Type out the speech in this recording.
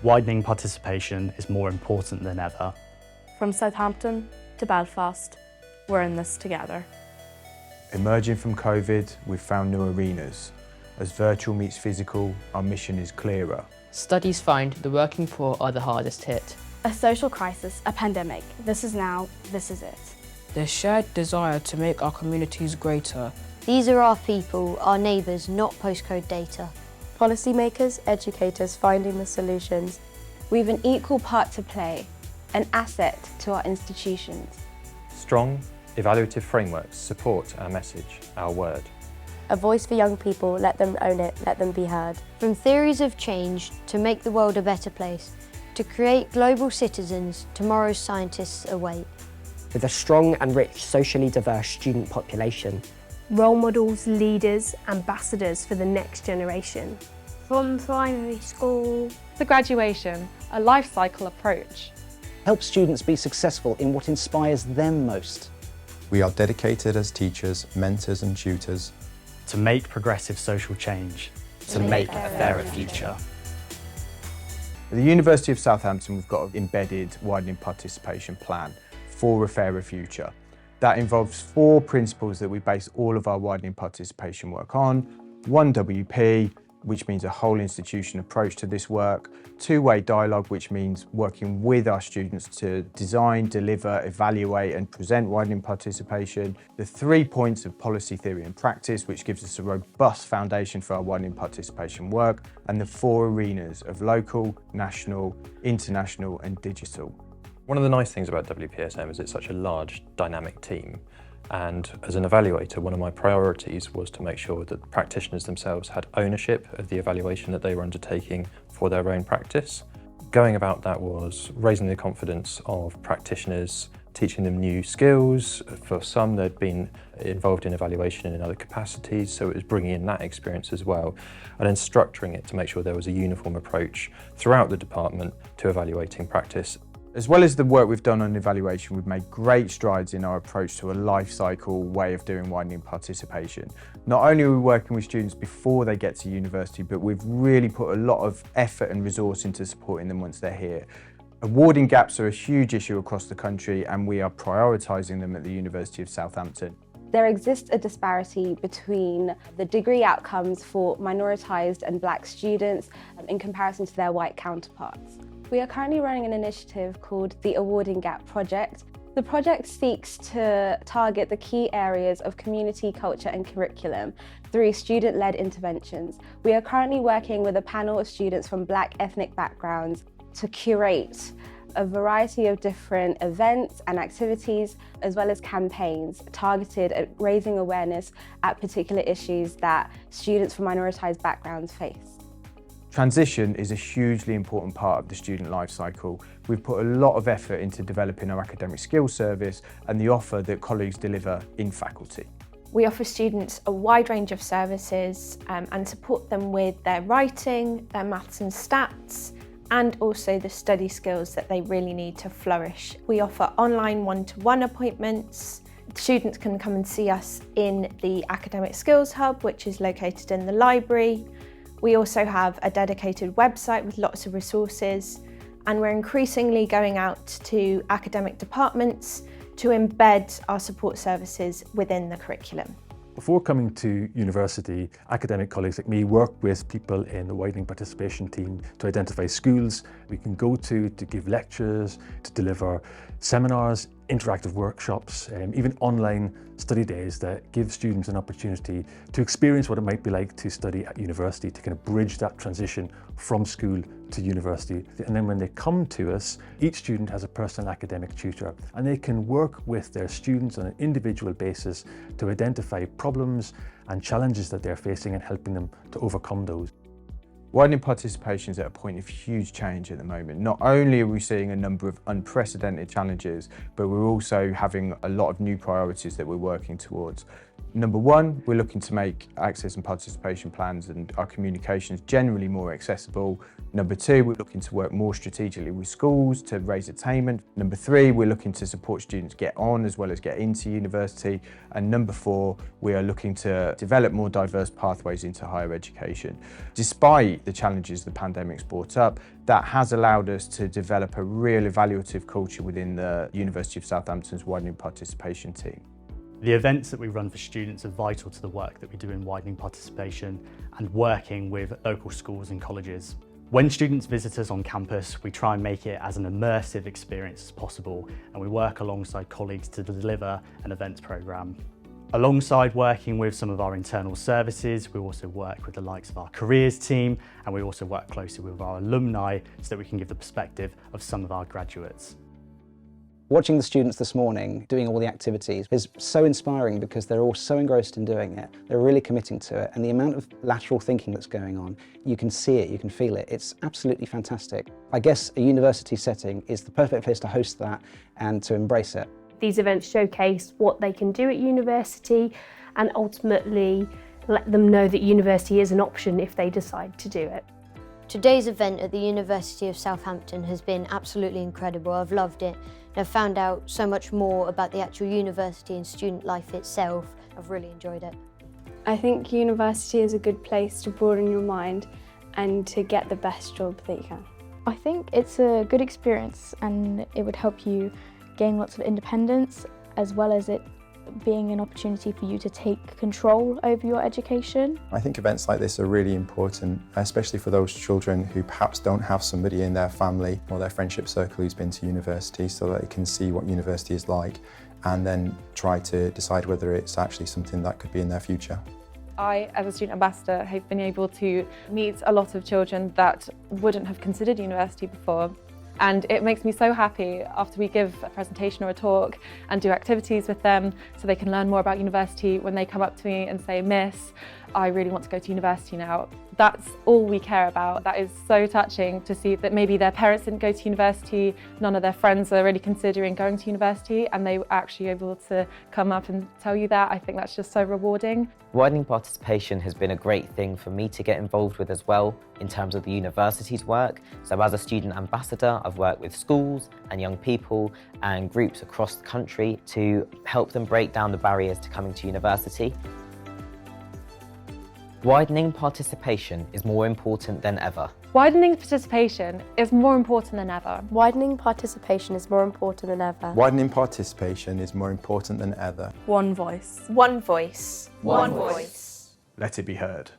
Widening participation is more important than ever. From Southampton to Belfast, we're in this together. Emerging from COVID, we've found new arenas. As virtual meets physical, our mission is clearer. Studies find the working poor are the hardest hit. A social crisis, a pandemic. This is now, this is it. The shared desire to make our communities greater. These are our people, our neighbours, not postcode data. Policymakers, educators finding the solutions. We've an equal part to play, an asset to our institutions. Strong, evaluative frameworks support our message, our word. A voice for young people, let them own it, let them be heard. From theories of change to make the world a better place, to create global citizens, tomorrow's scientists await. With a strong and rich, socially diverse student population. Role models, leaders, ambassadors for the next generation. From primary school to graduation, a life cycle approach. Help students be successful in what inspires them most. We are dedicated as teachers, mentors and tutors to make progressive social change, to make a fairer future. At the University of Southampton, we've got an embedded widening participation plan for a fairer future. That involves 4 principles that we base all of our widening participation work on. 1 WP, which means a whole institution approach to this work. 2-way dialogue, which means working with our students to design, deliver, evaluate and present widening participation. The 3 points of policy, theory and practice, which gives us a robust foundation for our widening participation work. And the 4 arenas of local, national, international and digital. One of the nice things about WPSM is it's such a large, dynamic team. And as an evaluator, one of my priorities was to make sure that practitioners themselves had ownership of the evaluation that they were undertaking for their own practice. Going about that was raising the confidence of practitioners, teaching them new skills. For some, they'd been involved in evaluation in other capacities, so it was bringing in that experience as well, and then structuring it to make sure there was a uniform approach throughout the department to evaluating practice. As well as the work we've done on evaluation, we've made great strides in our approach to a life cycle way of doing widening participation. Not only are we working with students before they get to university, but we've really put a lot of effort and resource into supporting them once they're here. Awarding gaps are a huge issue across the country and we are prioritising them at the University of Southampton. There exists a disparity between the degree outcomes for minoritised and black students in comparison to their white counterparts. We are currently running an initiative called the Awarding Gap Project. The project seeks to target the key areas of community, culture and curriculum through student-led interventions. We are currently working with a panel of students from black ethnic backgrounds to curate a variety of different events and activities, as well as campaigns targeted at raising awareness at particular issues that students from minoritized backgrounds face. Transition is a hugely important part of the student life cycle. We've put a lot of effort into developing our academic skills service and the offer that colleagues deliver in faculty. We offer students a wide range of services and support them with their writing, their maths and stats, and also the study skills that they really need to flourish. We offer online one-to-one appointments. Students can come and see us in the Academic Skills Hub, which is located in the library. We also have a dedicated website with lots of resources, and we're increasingly going out to academic departments to embed our support services within the curriculum. Before coming to university, academic colleagues like me work with people in the widening participation team to identify schools we can go to give lectures, to deliver seminars, interactive workshops, even online study days that give students an opportunity to experience what it might be like to study at university, to kind of bridge that transition from school to university. And then when they come to us, each student has a personal academic tutor and they can work with their students on an individual basis to identify problems and challenges that they're facing and helping them to overcome those. Widening participation is at a point of huge change at the moment. Not only are we seeing a number of unprecedented challenges, but we're also having a lot of new priorities that we're working towards. Number one, we're looking to make access and participation plans and our communications generally more accessible. Number two, we're looking to work more strategically with schools to raise attainment. Number three, we're looking to support students get on as well as get into university. And number four, we are looking to develop more diverse pathways into higher education. Despite the challenges the pandemic's brought up, that has allowed us to develop a real evaluative culture within the University of Southampton's Widening Participation team. The events that we run for students are vital to the work that we do in widening participation and working with local schools and colleges. When students visit us on campus, we try and make it as an immersive experience as possible, and we work alongside colleagues to deliver an events programme. Alongside working with some of our internal services, we also work with the likes of our careers team, and we also work closely with our alumni so that we can give the perspective of some of our graduates. Watching the students this morning doing all the activities is so inspiring because they're all so engrossed in doing it. They're really committing to it, and the amount of lateral thinking that's going on, you can see it, you can feel it. It's absolutely fantastic. I guess a university setting is the perfect place to host that and to embrace it. These events showcase what they can do at university and ultimately let them know that university is an option if they decide to do it. Today's event at the University of Southampton has been absolutely incredible. I've loved it. I've found out so much more about the actual university and student life itself. I've really enjoyed it. I think university is a good place to broaden your mind and to get the best job that you can. I think it's a good experience and it would help you gain lots of independence, as well as it being an opportunity for you to take control over your education. I think events like this are really important, especially for those children who perhaps don't have somebody in their family or their friendship circle who's been to university, so that they can see what university is like and then try to decide whether it's actually something that could be in their future. I, as a student ambassador, have been able to meet a lot of children that wouldn't have considered university before. And it makes me so happy after we give a presentation or a talk and do activities with them so they can learn more about university when they come up to me and say, "Miss, I really want to go to university now." That's all we care about. That is so touching to see that maybe their parents didn't go to university, none of their friends are really considering going to university, and they were actually able to come up and tell you that. I think that's just so rewarding. Widening participation has been a great thing for me to get involved with as well in terms of the university's work. So as a student ambassador, I've worked with schools and young people and groups across the country to help them break down the barriers to coming to university. Widening participation is more important than ever. Widening participation is more important than ever. Widening participation is more important than ever. Widening participation is more important than ever. One voice. One voice. One voice. Let it be heard.